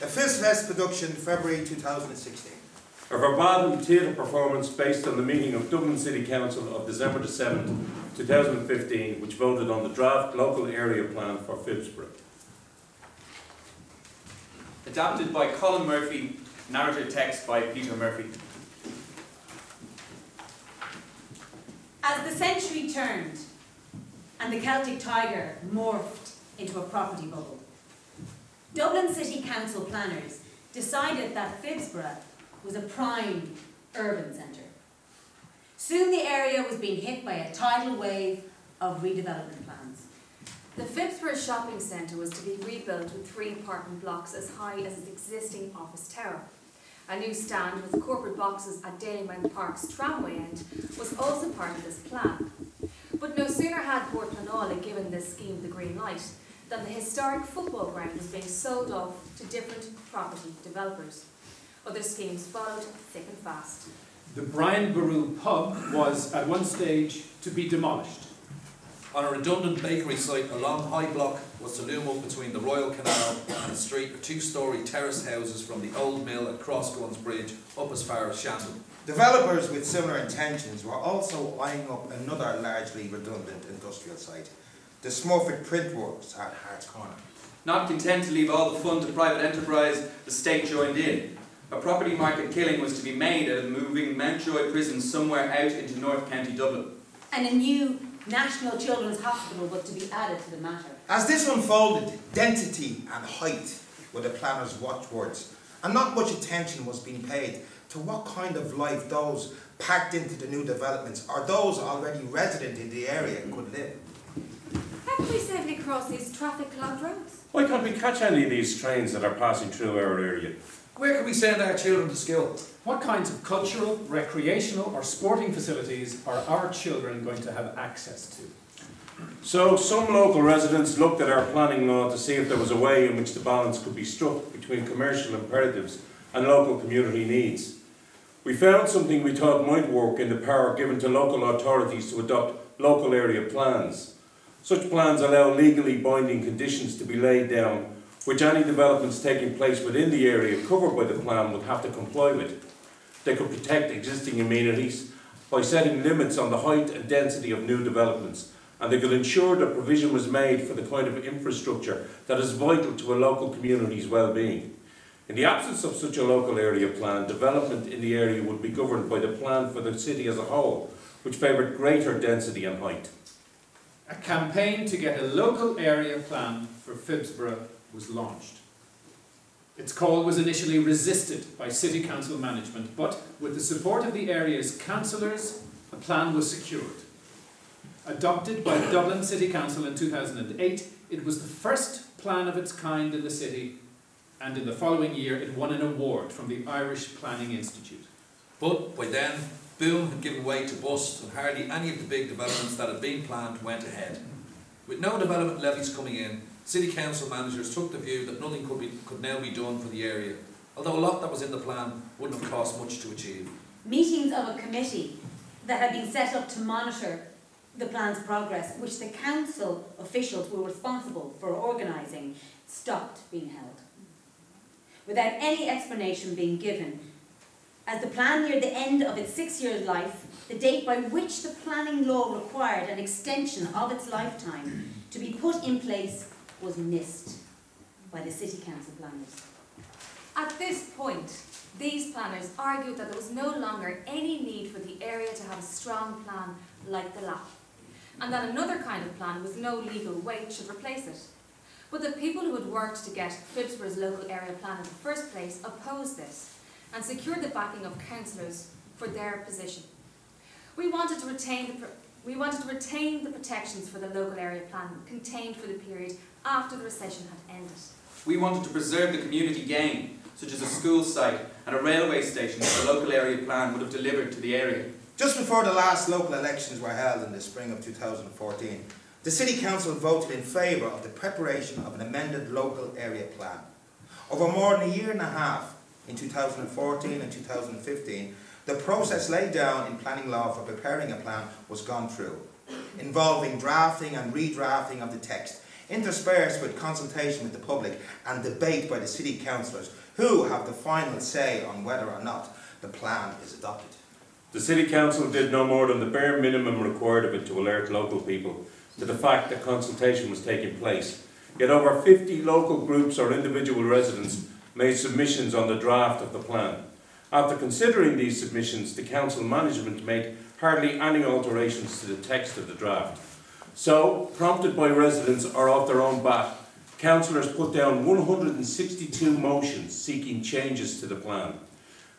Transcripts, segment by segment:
A Phibsborough production, February 2016. A Verbatim Theatre Performance based on the meeting of Dublin City Council of December the 7th, 2015, which voted on the draft local area plan for Phibsborough. Adapted by Colin Murphy, narrative text by Peter Murphy. As the century turned and the Celtic tiger morphed into a property bubble, Dublin City Council planners decided that Phibsborough was a prime urban centre. Soon the area was being hit by a tidal wave of redevelopment plans. The Phibsborough shopping centre was to be rebuilt with 3 apartment blocks as high as its existing office tower. A new stand with corporate boxes at Dalymount Park's tramway end was also part of this plan. But no sooner had Port Pleanála given this scheme the green light than the historic football ground was being sold off to different property developers. Other schemes followed thick and fast. The Brian Boru pub was at one stage to be demolished. On a redundant bakery site, a long high block was to loom up between the Royal Canal and a street of 2-storey terrace houses from the old mill at Crossguns Bridge up as far as Shandon. Developers with similar intentions were also eyeing up another largely redundant industrial site, the Smurfit Print Works at Hart's Corner. Not content to leave all the fun to private enterprise, the state joined in. A property market killing was to be made out of moving Mountjoy prison somewhere out into North County Dublin. And a new National Children's Hospital was to be added to the matter. As this unfolded, density and height were the planners' watchwords, and not much attention was being paid to what kind of life those packed into the new developments or those already resident in the area could live. How can we safely cross these traffic-clogged roads? Why can't we catch any of these trains that are passing through our area? Where can we send our children to school? What kinds of cultural, recreational or sporting facilities are our children going to have access to? So some local residents looked at our planning law to see if there was a way in which the balance could be struck between commercial imperatives and local community needs. We found something we thought might work in the power given to local authorities to adopt local area plans. Such plans allow legally binding conditions to be laid down which any developments taking place within the area covered by the plan would have to comply with. They could protect existing amenities by setting limits on the height and density of new developments, and they could ensure that provision was made for the kind of infrastructure that is vital to a local community's well-being. In the absence of such a local area plan, development in the area would be governed by the plan for the city as a whole, which favoured greater density and height. A campaign to get a local area plan for Phibsborough was launched. Its call was initially resisted by City Council management, but with the support of the area's councillors, a plan was secured. Adopted by Dublin City Council in 2008, it was the first plan of its kind in the city, and in the following year it won an award from the Irish Planning Institute. But by then, boom had given way to bust, and hardly any of the big developments that had been planned went ahead. With no development levies coming in, City Council managers took the view that nothing could now be done for the area, although a lot that was in the plan wouldn't have cost much to achieve. Meetings of a committee that had been set up to monitor the plan's progress, which the council officials were responsible for organising, stopped being held, without any explanation being given. As the plan neared the end of its 6-year life, the date by which the planning law required an extension of its lifetime to be put in place was missed by the City Council planners. At this point, these planners argued that there was no longer any need for the area to have a strong plan like the LAP, and that another kind of plan with no legal weight should replace it. But the people who had worked to get Phibsborough's local area plan in the first place opposed this and secured the backing of councillors for their position. We wanted to retain the protections for the local area plan contained for the period after the recession had ended. We wanted to preserve the community gain, such as a school site and a railway station that the local area plan would have delivered to the area. Just before the last local elections were held in the spring of 2014, the City Council voted in favour of the preparation of an amended local area plan. Over more than a year and a half, in 2014 and 2015, the process laid down in planning law for preparing a plan was gone through, involving drafting and redrafting of the text, interspersed with consultation with the public and debate by the city councillors, who have the final say on whether or not the plan is adopted. The City Council did no more than the bare minimum required of it to alert local people to the fact that consultation was taking place. Yet over 50 local groups or individual residents made submissions on the draft of the plan. After considering these submissions, the council management made hardly any alterations to the text of the draft. So, prompted by residents or off their own bat, councillors put down 162 motions seeking changes to the plan.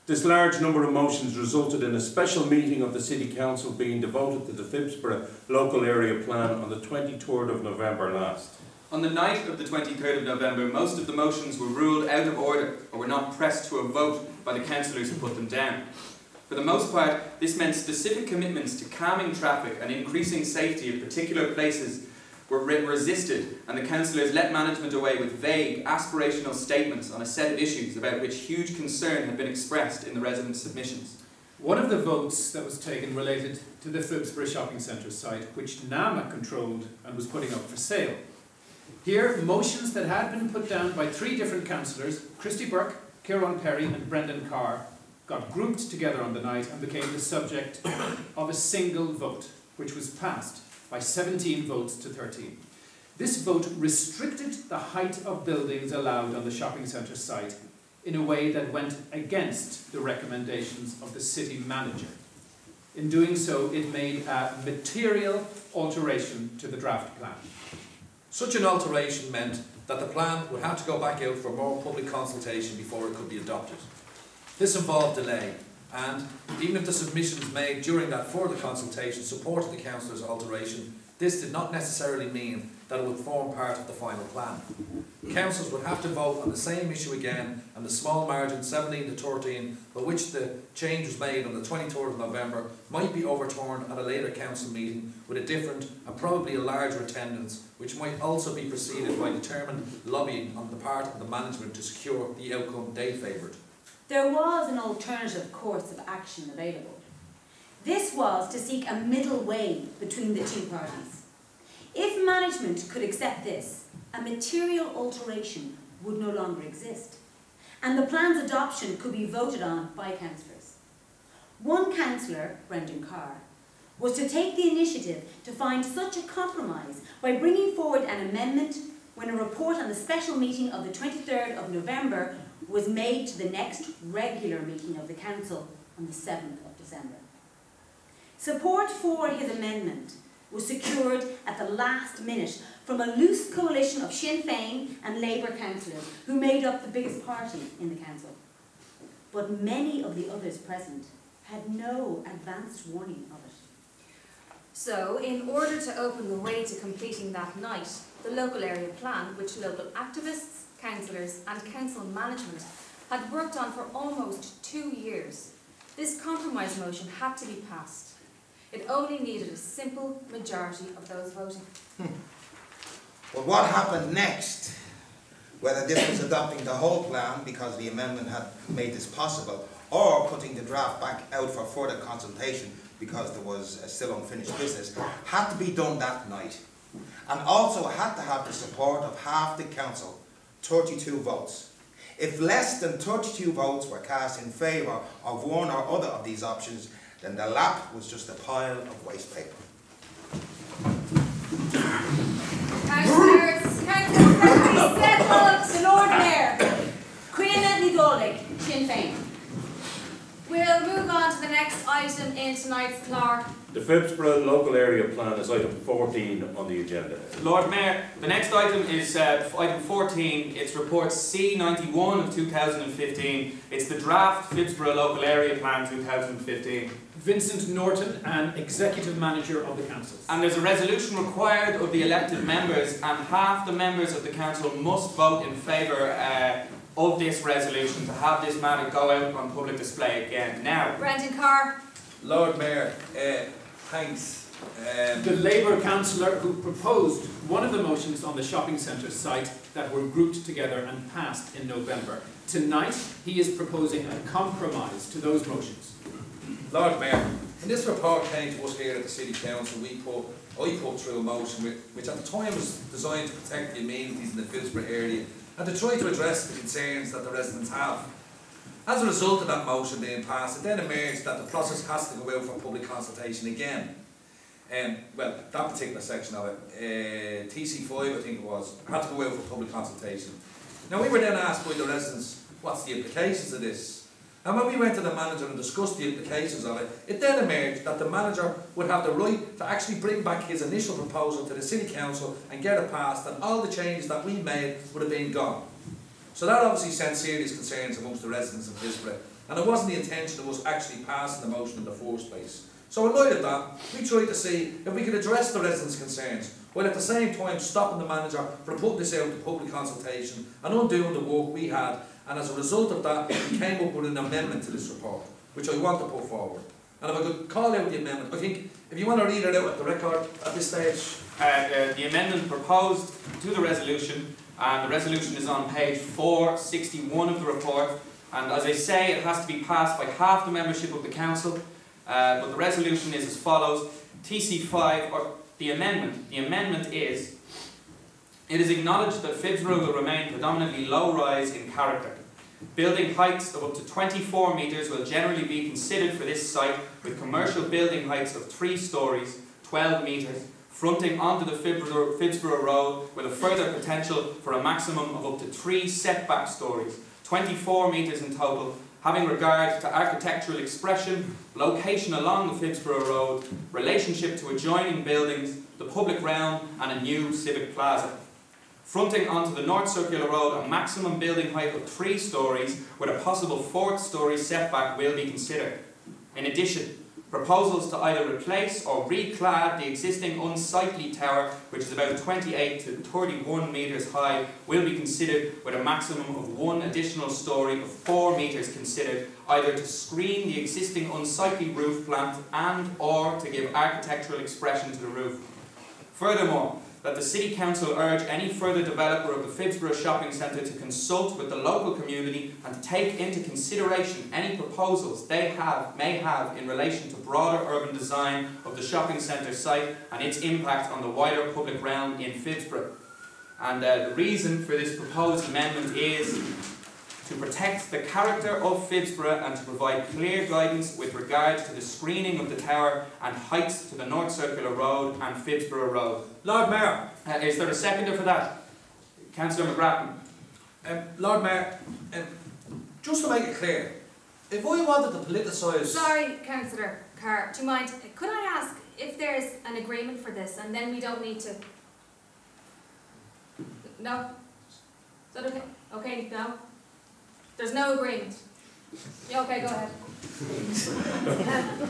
This large number of motions resulted in a special meeting of the City Council being devoted to the Phibsborough Local Area Plan on the 23rd of November last. On the night of the 23rd of November, most of the motions were ruled out of order or were not pressed to a vote by the councillors who put them down. For the most part, this meant specific commitments to calming traffic and increasing safety at particular places were resisted, and the councillors let management away with vague, aspirational statements on a set of issues about which huge concern had been expressed in the resident submissions. One of the votes that was taken related to the Phibsborough Shopping Centre site, which NAMA controlled and was putting up for sale. Here, motions that had been put down by 3 different councillors, Christy Burke, Kieran Perry and Brendan Carr, got grouped together on the night and became the subject of a single vote, which was passed by 17 votes to 13. This vote restricted the height of buildings allowed on the shopping centre site in a way that went against the recommendations of the city manager. In doing so, it made a material alteration to the draft plan. Such an alteration meant that the plan would have to go back out for more public consultation before it could be adopted. This involved delay, and even if the submissions made during that further consultation supported the councillors' alteration, this did not necessarily mean that it would form part of the final plan. Councillors would have to vote on the same issue again, and the small margin 17 to 13 by which the change was made on the 23rd of November might be overturned at a later council meeting with a different and probably a larger attendance, which might also be preceded by determined lobbying on the part of the management to secure the outcome they favoured. There was an alternative course of action available. This was to seek a middle way between the 2 parties. If management could accept this, a material alteration would no longer exist, and the plan's adoption could be voted on by councillors. One councillor, Brendan Carr, was to take the initiative to find such a compromise by bringing forward an amendment when a report on the special meeting of the 23rd of November was made to the next regular meeting of the council on the 7th of December. Support for his amendment was secured at the last minute from a loose coalition of Sinn Féin and Labour councillors who made up the biggest party in the council. But many of the others present had no advanced warning of it. So, in order to open the way to completing that night, the local area plan, which local activists, councillors and council management had worked on for almost 2 years, this compromise motion had to be passed. It only needed a simple majority of those voting. But what happened next? Whether this was adopting the whole plan because the amendment had made this possible, or putting the draft back out for further consultation because there was still unfinished business, had to be done that night. And also had to have the support of half the council, 32 votes. If less than 32 votes were cast in favour of one or other of these options, then the lap was just a pile of waste paper. Councillors, please settle. The Lord Mayor, Queen Ni Dálaigh, Sinn Féin. We'll move on to the next item in tonight's clár. The Phibsborough Local Area Plan is item 14 on the agenda. Lord Mayor, the next item is item 14. It's report C91 of 2015. It's the draft Phibsborough Local Area Plan 2015. Vincent Norton, and Executive Manager of the Council. And there's a resolution required of the elected members, and half the members of the council must vote in favour of this resolution to have this matter go out on public display again. Now, Brendan Carr. Lord Mayor, thanks. The Labour councillor who proposed one of the motions on the shopping centre site that were grouped together and passed in November. Tonight, he is proposing a compromise to those motions. Lord Mayor, When this report came to us here at the City Council, I put through a motion which at the time was designed to protect the amenities in the Phibsborough area and to try to address the concerns that the residents have. As a result of that motion being passed, it then emerged that the process has to go out for public consultation again. Well, that particular section of it, TC5 I think it was, had to go out for public consultation. Now we were then asked by the residents, what's the implications of this? And when we went to the manager and discussed the implications of it, it then emerged that the manager would have the right to actually bring back his initial proposal to the City Council and get it passed, and all the changes that we made would have been gone. So that obviously sent serious concerns amongst the residents of Phibsborough, and it wasn't the intention of us actually passing the motion in the first place. So in light of that, we tried to see if we could address the residents' concerns, while at the same time stopping the manager from putting this out to public consultation and undoing the work we had. And as a result of that, we came up with an amendment to this report, which I want to put forward. And if I could call out the amendment, I think if you want to read it out at the record at this stage. The amendment proposed to the resolution, and the resolution is on page 461 of the report. And as I say, it has to be passed by half the membership of the council. But the resolution is as follows. TC5, or the amendment is, it is acknowledged that Phibsborough will remain predominantly low-rise in character. Building heights of up to 24 metres will generally be considered for this site, with commercial building heights of 3 stories, 12 metres, fronting onto the Phibsborough Road, with a further potential for a maximum of up to 3 setback stories, 24 metres in total, having regard to architectural expression, location along the Phibsborough Road, relationship to adjoining buildings, the public realm and a new civic plaza. Fronting onto the North Circular Road, a maximum building height of 3 stories with a possible 4th story setback will be considered. In addition, proposals to either replace or reclad the existing unsightly tower, which is about 28 to 31 metres high, will be considered, with a maximum of 1 additional story of 4 metres considered, either to screen the existing unsightly roof plant and or to give architectural expression to the roof. Furthermore, that the City Council urge any further developer of the Phibsborough Shopping Centre to consult with the local community and to take into consideration any proposals they may have in relation to broader urban design of the shopping centre site and its impact on the wider public realm in Phibsborough. And the reason for this proposed amendment is to protect the character of Phibsborough and to provide clear guidance with regard to the screening of the tower and heights to the North Circular Road and Phibsborough Road. Lord Mayor. Is there a seconder for that? Councillor McGrattan. Lord Mayor, just to make it clear, if I wanted to politicise... Sorry, Councillor Carr, do you mind, could I ask if there's an agreement for this and then we don't need to... No? Is that okay? Okay, no? There's no agreement. Yeah, okay, go ahead.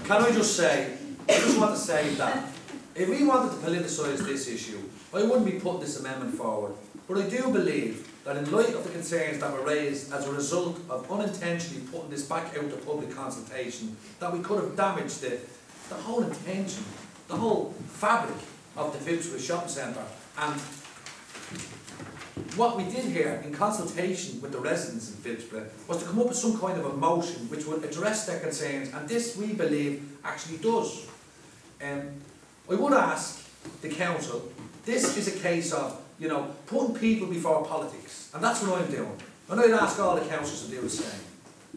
Can I just say, I just want to say that if we wanted to politicise this issue, I wouldn't be putting this amendment forward. But I do believe that in light of the concerns that were raised as a result of unintentionally putting this back out to public consultation, that we could have damaged the whole intention, the whole fabric of the Phibsborough Shopping Centre. And what we did here in consultation with the residents in Phibsborough was to come up with some kind of a motion which would address their concerns, and this we believe actually does. I would ask the council, this is a case of, you know, putting people before politics, and that's what I'm doing. And I'd ask all the councillors to do the same.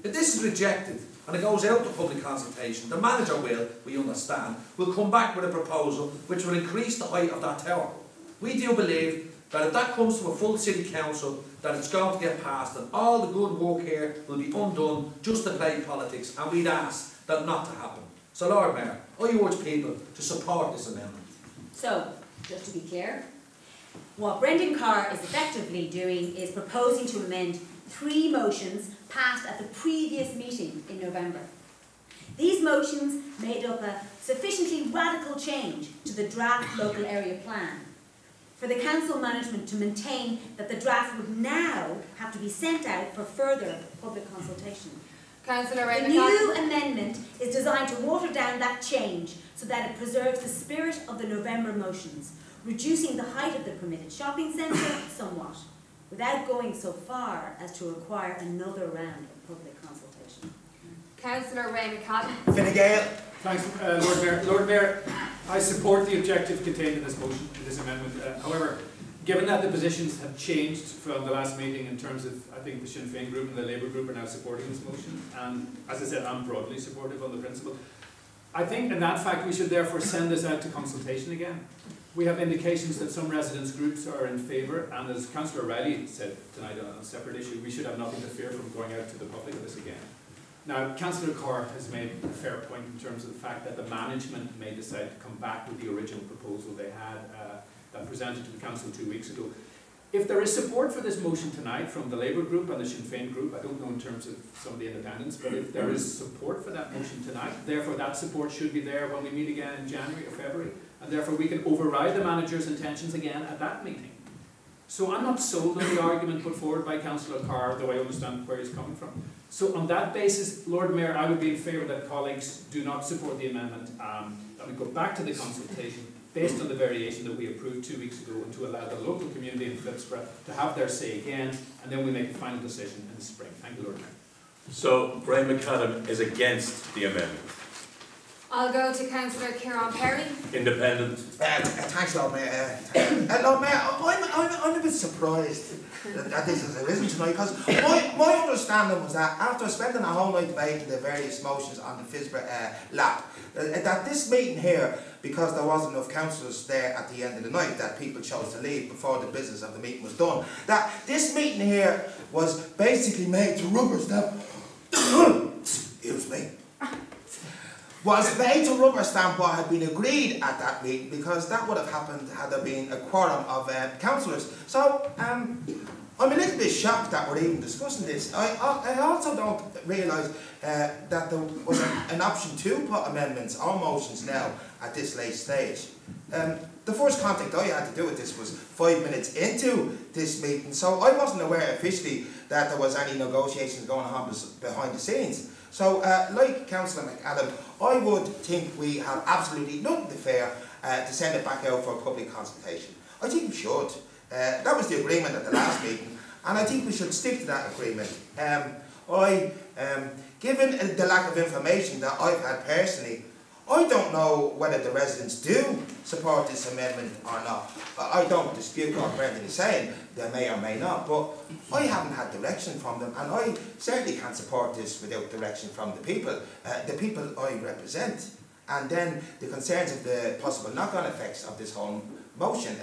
If this is rejected and it goes out to public consultation, the manager will, we understand, will come back with a proposal which will increase the height of that tower. We do believe that if that comes to a full city council, that it's going to get passed and all the good work here will be undone just to play politics, and we'd ask that not to happen. So Lord Mayor, I urge people to support this amendment. So, just to be clear, what Brendan Carr is effectively doing is proposing to amend 3 motions passed at the previous meeting in November. These motions made up a sufficiently radical change to the draft local area plan for the council management to maintain that the draft would now have to be sent out for further public consultation. The new amendment is designed to water down that change so that it preserves the spirit of the November motions, reducing the height of the permitted shopping centre somewhat, without going so far as to require another round of public consultation. Councillor Ray McCadden. Fine Gael. Thanks, Lord Mayor. Lord Mayor, I support the objective contained in this motion, in this amendment. However, given that the positions have changed from the last meeting in terms of, I think the Sinn Féin group and the Labour group are now supporting this motion, and as I said, I'm broadly supportive on the principle. I think in that fact we should therefore send this out to consultation again. We have indications that some residents' groups are in favour, and as Councillor Riley said tonight on a separate issue, we should have nothing to fear from going out to the public of this again. Now, Councillor Carr has made a fair point in terms of the fact that the management may decide to come back with the original proposal they had that presented to the Council 2 weeks ago. If there is support for this motion tonight from the Labour group and the Sinn Féin group, I don't know in terms of some of the independents, but if there is support for that motion tonight, therefore that support should be there when we meet again in January or February, and therefore we can override the manager's intentions again at that meeting. So I'm not sold on the argument put forward by Councillor Carr, though I understand where he's coming from. So on that basis, Lord Mayor, I would be in favour that colleagues do not support the amendment, that we go back to the consultation based on the variation that we approved 2 weeks ago, and to allow the local community in Phibsborough to have their say again, and then we make the final decision in the spring. Thank you, Lord Mayor. So, Graham McAdam is against the amendment. I'll go to Councillor Kieran Perry. Independent. Thanks, Lord Mayor. Lord Mayor, I'm a bit surprised that this has arisen tonight, because my understanding was that after spending a whole night debating the various motions on the Phibsborough LAP, that this meeting here, because there wasn't enough councillors there at the end of the night, that people chose to leave before the business of the meeting was done, that this meeting here was basically made to rubber stamp. Excuse me. Was made to rubber stamp what had been agreed at that meeting, because that would have happened had there been a quorum of councillors. So I'm a little bit shocked that we're even discussing this. I also don't realise that there was an option to put amendments or motions now at this late stage. The first contact I had to do with this was 5 minutes into this meeting, so I wasn't aware officially that there was any negotiations going on behind the scenes. So, like Councillor McAdam, I would think we have absolutely nothing to fear to send it back out for a public consultation. I think we should. That was the agreement at the last meeting, and I think we should stick to that agreement. Given the lack of information that I've had personally, I don't know whether the residents do support this amendment or not. I don't dispute what Brendan is saying, they may or may not, but I haven't had direction from them, and I certainly can't support this without direction from the people I represent, and then the concerns of the possible knock-on effects of this whole motion.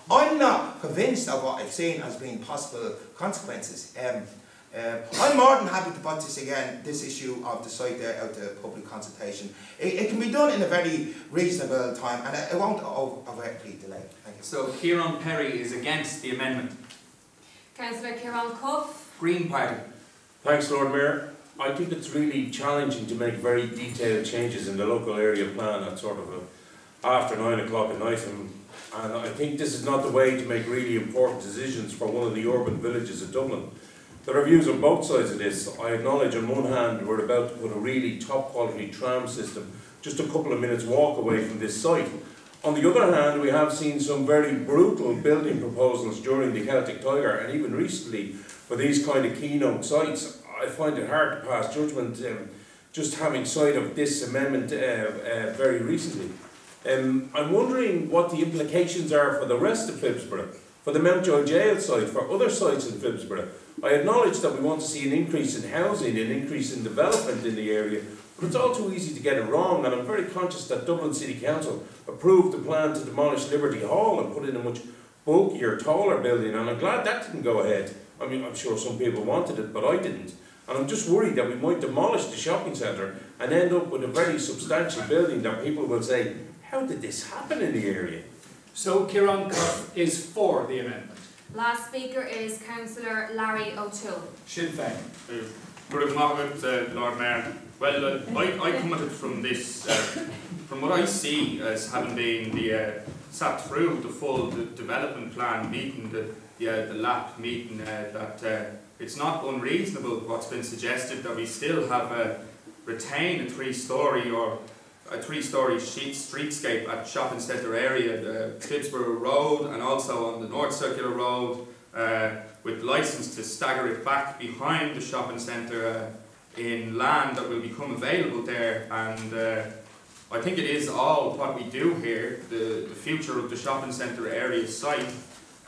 I'm not convinced of what I've seen as being possible consequences. I'm more than happy to put this issue of the site there out to public consultation. It can be done in a very reasonable time, and it won't overtly delay. Thank you. So Kieran Perry is against the amendment. Councillor Kieran Cuff. Green Party. Thanks, Lord Mayor. I think it's really challenging to make very detailed changes in the local area plan at sort of after 9 o'clock at night, and I think this is not the way to make really important decisions for one of the urban villages of Dublin. There are views on both sides of this. I acknowledge on one hand we're about to put a really top quality tram system just a couple of minutes walk away from this site. On the other hand, we have seen some very brutal building proposals during the Celtic Tiger, and even recently for these kind of keynote sites. I find it hard to pass judgment just having sight of this amendment very recently. I'm wondering what the implications are for the rest of Phibsborough, for the Mountjoy Jail site, for other sites in Phibsborough. I acknowledge that we want to see an increase in housing, an increase in development in the area, but it's all too easy to get it wrong, and I'm very conscious that Dublin City Council approved the plan to demolish Liberty Hall and put in a much bulkier, taller building, and I'm glad that didn't go ahead. I mean, I'm sure some people wanted it, but I didn't. And I'm just worried that we might demolish the shopping centre and end up with a very substantial building that people will say, how did this happen in the area? So Kieran Cuff is for the amendment. Last speaker is Councillor Larry O'Toole. Sinn Féin. Good morning, Lord Mayor. Well, I come at it from this, from what I see as having been sat through the full development plan meeting, the LAP meeting, that it's not unreasonable what's been suggested that we still have retain a three-storey streetscape at shopping centre area, the Phibsborough Road, and also on the North Circular Road, with licence to stagger it back behind the shopping centre in land that will become available there, and I think it is all what we do here, the future of the shopping centre area site,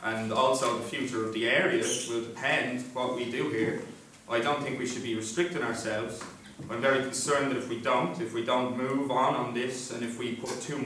and also the future of the area will depend what we do here. I don't think we should be restricting ourselves. I'm very concerned that if we don't move on this, and if we put too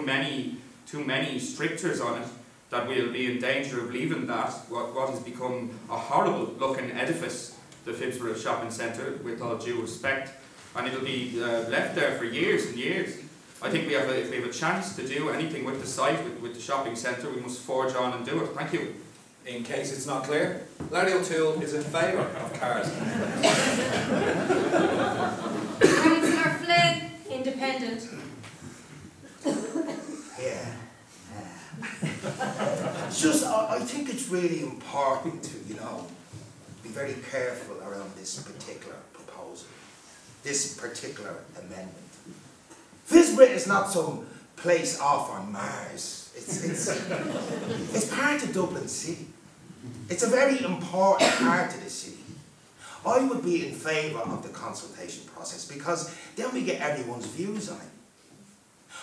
many strictures on it, that we'll be in danger of leaving that, what has become a horrible looking edifice, the Phibsborough Shopping Centre, with all due respect, and it'll be left there for years and years. I think if we have a chance to do anything with the site, with the shopping centre, we must forge on and do it. Thank you. In case it's not clear, Larry O'Toole is in favour of cars. Councillor Flynn, independent. Yeah. It's just, I think it's really important to, be very careful around this particular proposal, this particular amendment. Phibsborough is not some place off on Mars. It's part of Dublin City. It's a very important part of the city. I would be in favour of the consultation process because then we get everyone's views on it.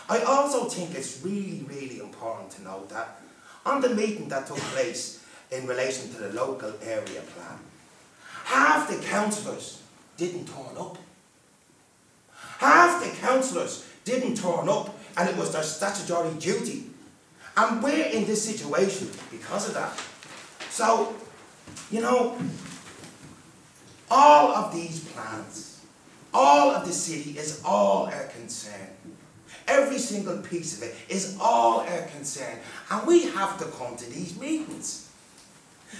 I also think it's really, really important to note that on the meeting that took place in relation to the local area plan, half the councillors didn't turn up. Half the councillors didn't turn up, and it was their statutory duty. And we're in this situation because of that. So, all of these plans, all of the city is all our concern. Every single piece of it is all our concern. And we have to come to these meetings.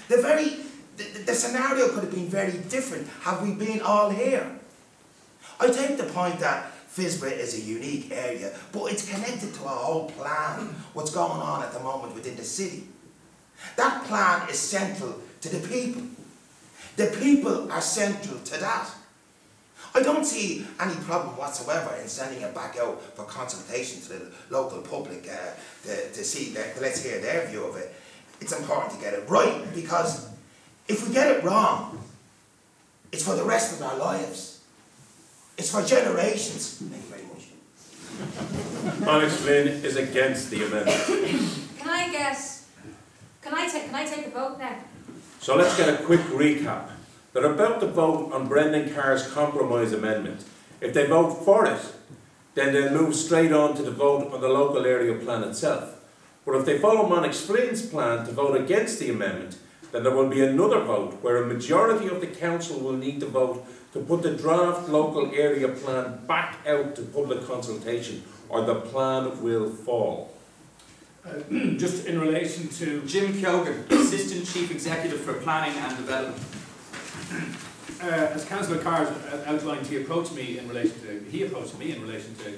The scenario could have been very different had we been all here. I take the point that Phibsborough is a unique area, but it's connected to a whole plan, what's going on at the moment within the city. That plan is central to the people. The people are central to that. I don't see any problem whatsoever in sending it back out for consultation to the local public to see let's hear their view of it. It's important to get it right, because if we get it wrong, it's for the rest of our lives. It's for generations. Thank you very much. Alex Flynn is against the amendment. Can I take the vote now? So let's get a quick recap. They're about to vote on Brendan Carr's compromise amendment. If they vote for it, then they'll move straight on to the vote on the local area plan itself. But if they follow Monix Flynn's plan to vote against the amendment, then there will be another vote where a majority of the council will need to vote to put the draft local area plan back out to public consultation, or the plan will fall. Just in relation to Jim Keoghan, Assistant Chief Executive for Planning and Development. As Councillor Carr outlined, he approached me in relation to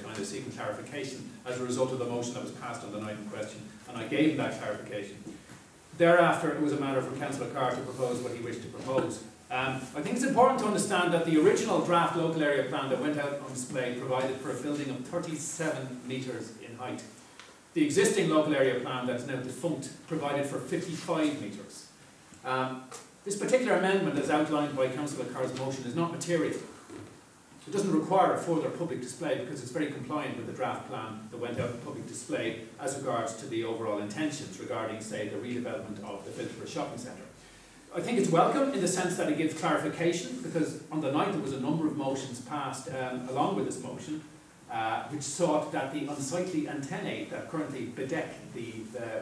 kind of seeking clarification as a result of the motion that was passed on the night in question, and I gave him that clarification. Thereafter, it was a matter for Councillor Carr to propose what he wished to propose. I think it's important to understand that the original draft local area plan that went out on display provided for a building of 37 metres in height. The existing local area plan that is now defunct provided for 55 metres. This particular amendment, as outlined by Councillor Carr's motion, is not material. It doesn't require a further public display because it's very compliant with the draft plan that went out in public display as regards to the overall intentions regarding, say, the redevelopment of the Phibsborough Shopping Centre. I think it's welcome in the sense that it gives clarification, because on the night there was a number of motions passed along with this motion, which sought that the unsightly antennae that currently bedeck the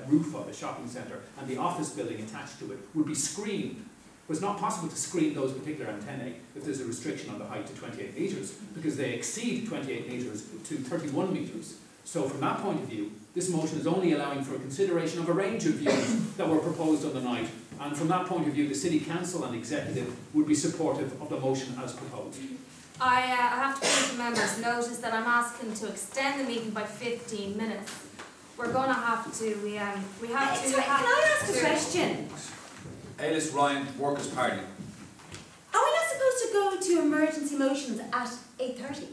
roof of the shopping centre and the office building attached to it would be screened. It was not possible to screen those particular antennae if there's a restriction on the height to 28 metres, because they exceed 28 metres to 31 metres. So from that point of view, this motion is only allowing for a consideration of a range of views that were proposed on the night, and from that point of view the City Council and Executive would be supportive of the motion as proposed. I have to give the members notice that I'm asking to extend the meeting by 15 minutes. We're going to have to, we have Can I ask a question? Ailis Ryan, Workers' Party. Are we not supposed to go to emergency motions at 8:30?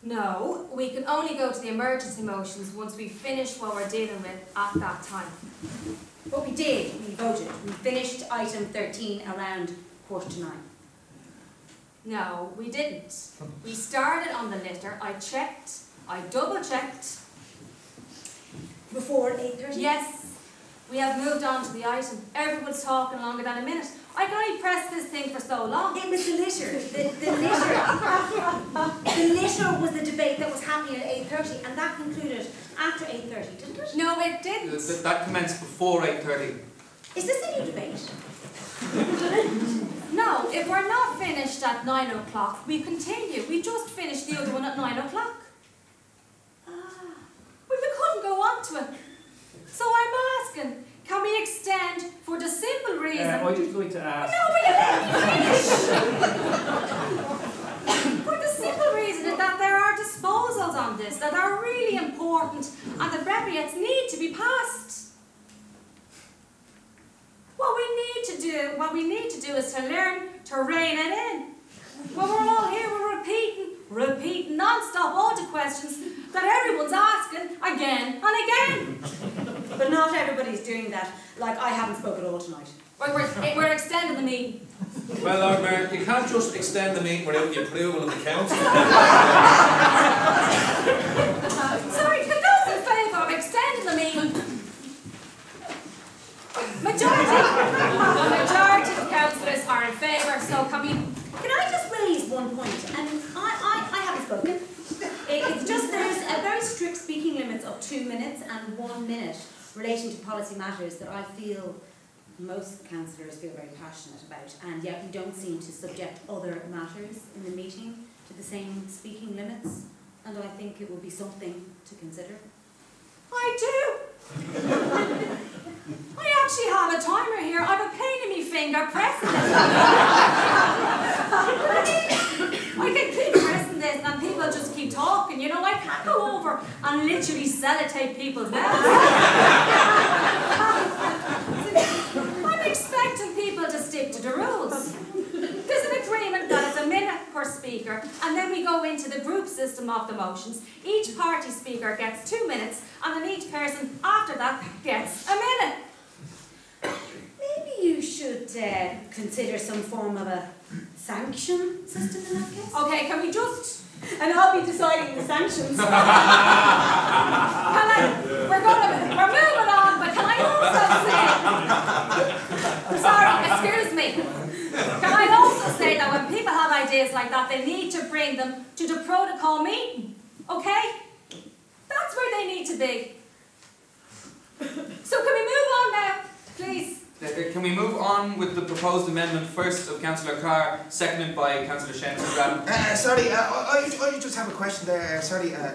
No, we can only go to the emergency motions once we finish what we're dealing with at that time. But we did, we voted. We finished item 13 around 9:15. No, we didn't. We started on the litter. I checked. I double checked. Before 8:30? Yes. We have moved on to the item. Everyone's talking longer than a minute. I can only press this thing for so long. It was the litter. The litter was the debate that was happening at 8:30, and that concluded after 8:30, didn't it? No, it didn't. That commenced before 8:30. Is this a new debate? No, if we're not finished at 9 o'clock, we continue. We just finished the other one at 9 o'clock. We couldn't go on to it. So I'm asking, can we extend for the simple reason... I'd just like to ask... No, will you let me finish? For the simple reason that there are disposals on this that are really important and the breviates need to be passed. What we need to do is to learn to rein it in. When we're all here, we're repeating non-stop all the questions that everyone's asking again and again. But not everybody's doing that. Like, I haven't spoken at all tonight. We're extending the meeting. Well, Lord Mayor, you can't just extend the meeting without the approval of the council. Sorry, can those in favour of extending the meeting? The majority of councillors are in favour, so can I just raise one point? And I haven't spoken. It's just there's a very strict speaking limits of 2 minutes and 1 minute relating to policy matters that I feel most councillors feel very passionate about, and yet we don't seem to subject other matters in the meeting to the same speaking limits, and I think it will be something to consider. I do. I actually have a timer here. I have a pain in my finger pressing it. I can keep pressing this and people just keep talking. You know, I can't go over and literally sellotape people's mouths. I'm expecting people to stick to the rules. There's an agreement that it's a minute per speaker, and then we go into the group system of the motions. Each party speaker gets 2 minutes, and then each person after that gets a minute. Maybe you should consider some form of a sanction system in that case. Okay, can we just... And I'll be deciding the sanctions. We're moving on, but can I also say... Sorry, excuse me. Can I also say that when people have ideas like that, they need to bring them to the protocol meeting, okay? That's where they need to be. So can we move on now, please? Can we move on with the proposed amendment first of Councillor Carr, seconded by Councillor Shenton? Sorry, I just have a question there,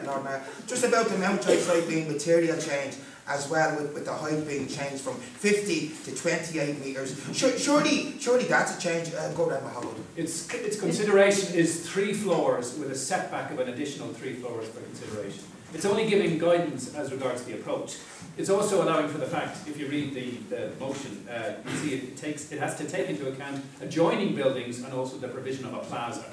Lord Mayor, just about the Mountjoy site being material change as well, with the height being changed from 50 to 28 metres. Surely that's a change. Go down my hole. Its consideration is 3 floors with a setback of an additional 3 floors for consideration. It's only giving guidance as regards the approach. It's also allowing for the fact, if you read the motion, you see it has to take into account adjoining buildings and also the provision of a plaza.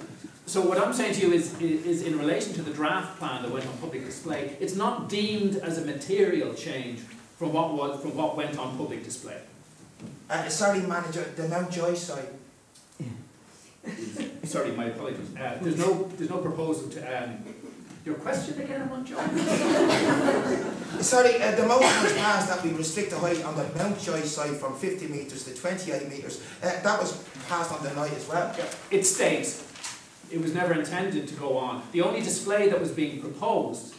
So what I'm saying to you is in relation to the draft plan that went on public display, it's not deemed as a material change from what went on public display. Sorry, Manager, the Mountjoy site. Sorry, my apologies. There's no proposal to. Your question again, Mountjoy? Sorry, the motion was passed that we restrict the height on the Mountjoy site from 50 metres to 28 metres. That was passed on the night as well. It states it was never intended to go on. The only display that was being proposed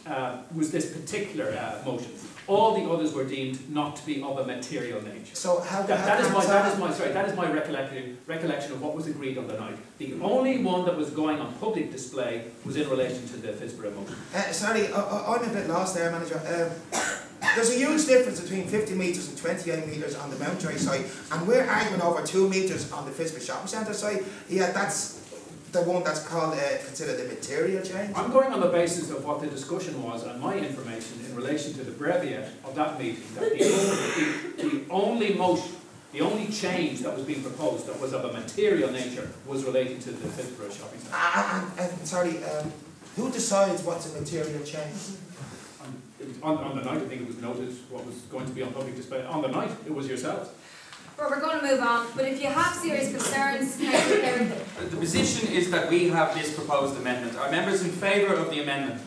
was this particular motion. All the others were deemed not to be of a material nature. So that is my recollection of what was agreed on the night. The only one that was going on public display was in relation to the Phibsborough motion. Sorry, I'm a bit lost there, Manager. There's a huge difference between 50 metres and 28 metres on the Mountjoy site, and we're arguing over 2 metres on the Phibsborough Shopping Centre site. Yeah, that's the one that's called considered a material change. I'm going on the basis of what the discussion was and my information in relation to the breviate of that meeting. That the only motion, the only change that was being proposed that was of a material nature was relating to the Phibsborough Shopping Centre. Sorry, who decides what's a material change? On the night, I think it was noted what was going to be on public display. On the night, it was yourselves. Well, we're going to move on, but if you have serious concerns, Councillor Perry. The position is that we have this proposed amendment. Are members in favour of the amendment?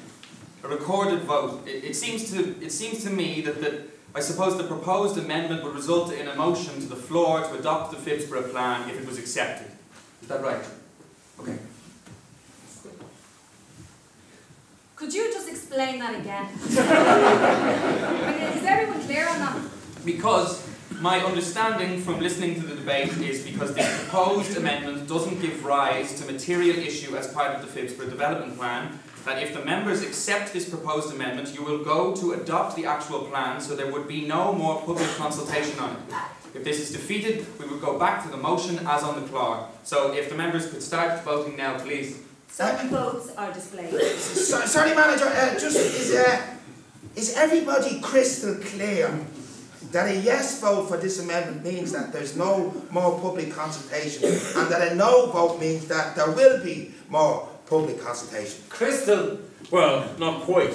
A recorded vote. It seems to me that I suppose the proposed amendment would result in a motion to the floor to adopt the Phibsborough plan if it was accepted. Is that right? Okay. Could you just explain that again? I mean, is everyone clear on that? Because my understanding from listening to the debate is because the proposed amendment doesn't give rise to material issue as part of the Phibsborough development plan, that if the members accept this proposed amendment, you will go to adopt the actual plan, so there would be no more public consultation on it. If this is defeated, we would go back to the motion as on the floor. So if the members could start voting now, please. Some votes are displayed. Sorry, manager, is everybody crystal clear that a yes vote for this amendment means that there's no more public consultation, and that a no vote means that there will be more public consultation? Crystal? Well, not quite.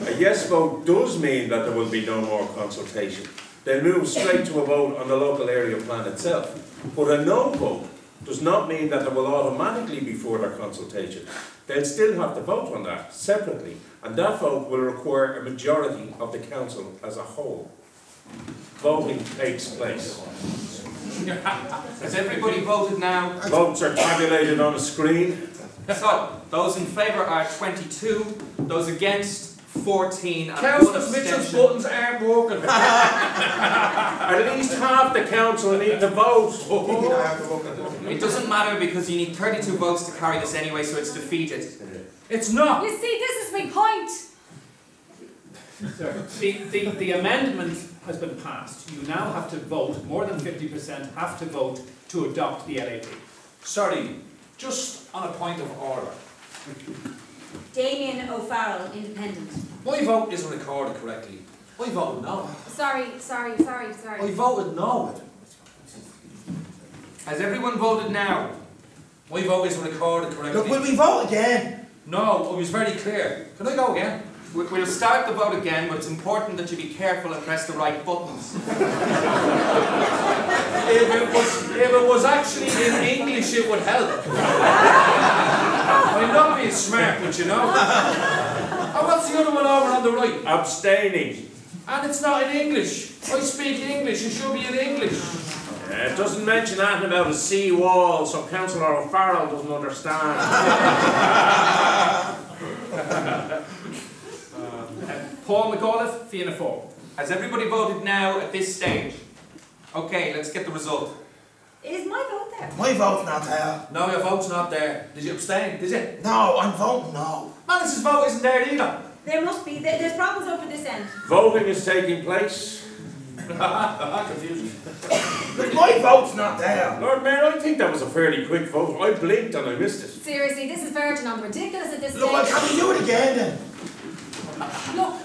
A yes vote does mean that there will be no more consultation. They'll move straight to a vote on the local area plan itself. But a no vote does not mean that there will automatically be further consultation. They'll still have to vote on that separately, and that vote will require a majority of the council as a whole. Voting takes place. Has everybody voted now? Votes are tabulated on a screen. So, those in favour are 22, those against 14, and Councillor one Mitchell's abstention. buttons aren't working. At least half the council need to vote. It doesn't matter because you need 32 votes to carry this anyway, so it's defeated. It's not. You see, this is my point. The amendment has been passed. You now have to vote, more than 50% have to vote to adopt the LAP. Sorry, just on a point of order. Damien O'Farrell, Independent. My vote isn't recorded correctly. I voted no. Sorry. I voted no. Has everyone voted now? My vote isn't recorded correctly. Look, will we vote again? No, it was very clear. Can I go again? We'll start the vote again, but it's important that you be careful and press the right buttons. If it was actually in English, it would help. I'm not being smart, but you know. And what's the other one over on the right? Abstaining. And it's not in English. I speak English, it should be in English. It doesn't mention anything about a sea wall, so Councillor O'Farrell doesn't understand. Paul McAuliffe, Fianna Fáil. Has everybody voted now at this stage? Okay, let's get the result. Is my vote there? My vote's not there. No, your vote's not there. Did you abstain? Did you? No, I'm voting no. Manager's vote isn't there either. There must be. There's problems over this end. Voting is taking place. Confusion. Look, my vote's not there. Lord Mayor, I think that was a fairly quick vote. I blinked and I missed it. Seriously, this is verging on ridiculous at this Look, well, stage. can we do it again then? Look,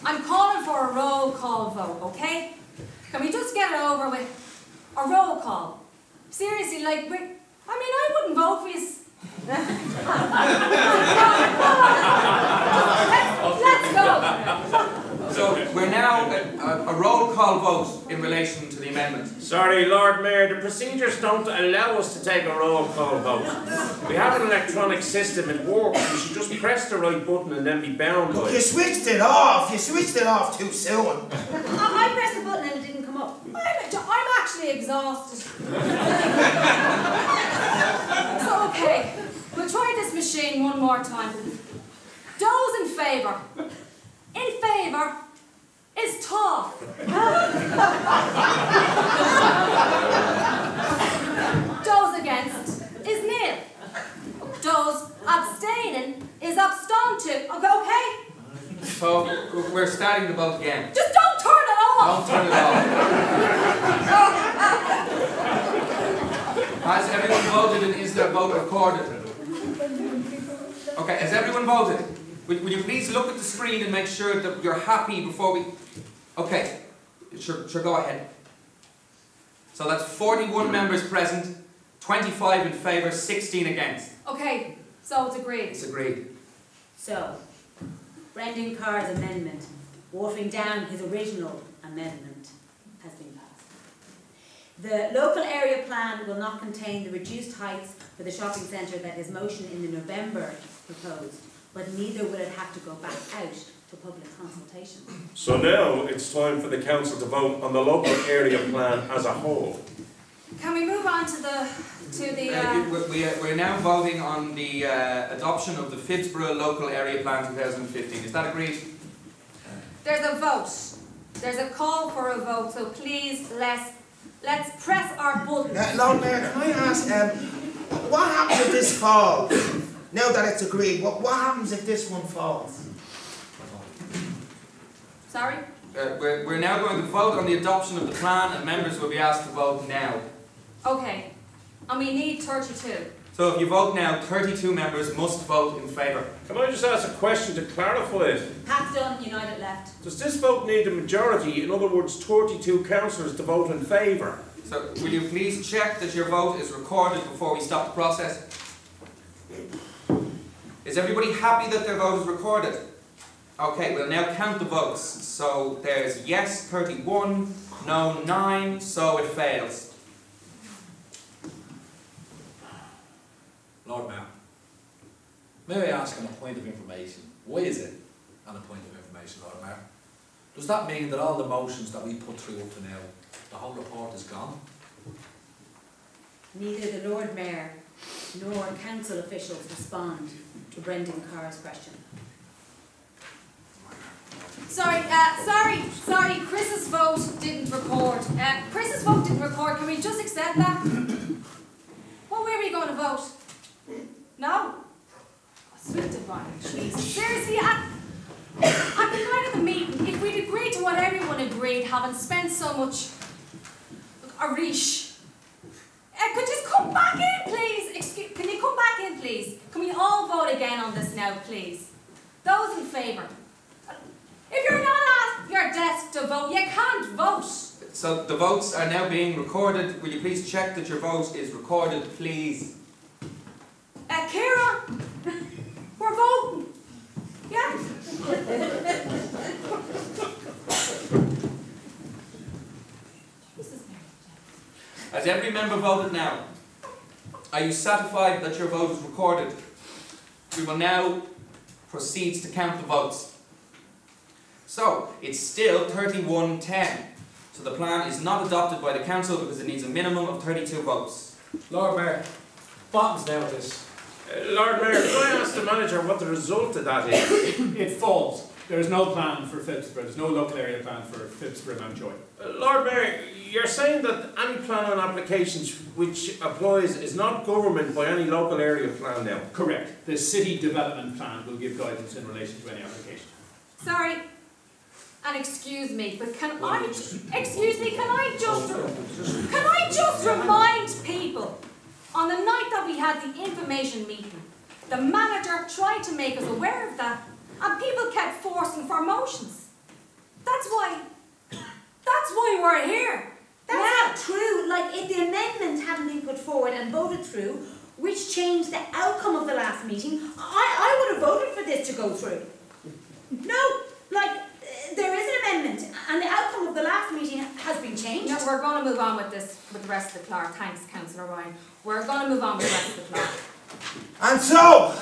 I'm calling for a roll call vote, okay? Can we just get it over with? A roll call. Seriously, like, I wouldn't vote for you. Let's go. So, we're now at a roll call vote in relation to the amendment. Sorry, Lord Mayor, the procedures don't allow us to take a roll call vote. We have an electronic system, it works. You should just press the right button and then be bound by Look, you it. switched it off. You switched it off too soon. I pressed the button and it didn't come up. I'm actually exhausted. So, okay, we'll try this machine one more time. Those in favour? In favour is tall. Those against is nil. Those abstaining is abstain to. Okay? So, we're starting the vote again. Just don't turn it off! Don't turn it off. Has everyone voted and is their vote recorded? Okay, has everyone voted? Will you please look at the screen and make sure that you're happy before we... Okay, sure, go ahead. So that's 41 members present, 25 in favour, 16 against. Okay, so it's agreed. It's agreed. So, Brendan Carr's amendment, watering down his original amendment, has been passed. The local area plan will not contain the reduced heights for the shopping centre that is motion in the November proposed, but neither will it have to go back out for public consultation. So now it's time for the council to vote on the local area plan as a whole. Can we move on to the We're now voting on the adoption of the Phibsborough Local Area Plan 2015. Is that agreed? There's a vote. There's a call for a vote, so please let's press our buttons. Lord Mayor, can I ask, what happens if this falls? Now that it's agreed, what happens if this one falls? Sorry? We're now going to vote on the adoption of the plan, and members will be asked to vote now. Okay. And we need 32. So if you vote now, 32 members must vote in favour. Can I just ask a question to clarify it? Pat's done, United left. Does this vote need a majority, in other words 32 councillors to vote in favour? So will you please check that your vote is recorded before we stop the process? Is everybody happy that their vote is recorded? Okay, we'll now count the votes. So there's yes 31, no 9, so it fails. Lord Mayor, may I ask on a point of information, why is it on a point of information, Lord Mayor? Does that mean that all the motions that we put through up to now, the whole report is gone? Neither the Lord Mayor nor council officials respond to Brendan Carr's question. Sorry, Chris's vote didn't record. Chris's vote didn't record. Can we just accept that? What way are we going to vote? No? Oh, sweet divine Jesus. Seriously, at the night of the meeting, if we'd agreed to what everyone agreed, having spent so much arish, could you come back in, please? Can you come back in, please? Can we all vote again on this now, please? Those in favour. If you're not at your desk to vote, you can't vote. So the votes are now being recorded. Will you please check that your vote is recorded, please? Kira, we're voting. Yeah? Has every member voted now? Are you satisfied that your vote is recorded? We will now proceed to count the votes. So, it's still 31-10. So the plan is not adopted by the council because it needs a minimum of 32 votes. Lord Mayor, what happens now with this? Lord Mayor, can I ask the manager what the result of that is? It falls. There is no plan for Phibsborough. There's no local area plan for Phibsborough Mountjoy. Lord Mayor, you're saying that any plan on applications which applies is not government by any local area plan now? Correct. The city development plan will give guidance in relation to any application. Sorry. And excuse me, but can I just remind people, on the night that we had the information meeting, the manager tried to make us aware of that, and people kept forcing for motions. That's why we're here. That's not true. Like, if the amendment hadn't been put forward and voted through, which changed the outcome of the last meeting, I would have voted for this to go through. No, like, there is an amendment, and the outcome of the last meeting has been changed. No, we're going to move on with this, with the rest of the clerk. Thanks, Councillor Ryan. We're going to move on with the rest of the clerk. And so,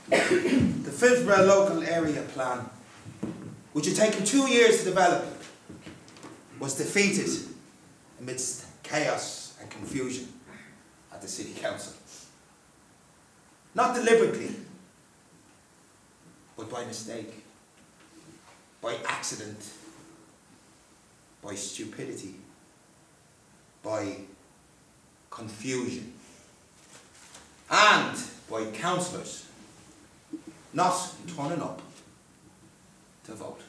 the Phibsborough Local Area Plan, which had taken 2 years to develop, was defeated amidst chaos and confusion at the City Council. Not deliberately, but by mistake, by accident, by stupidity, by confusion, and by councillors not turning up to vote.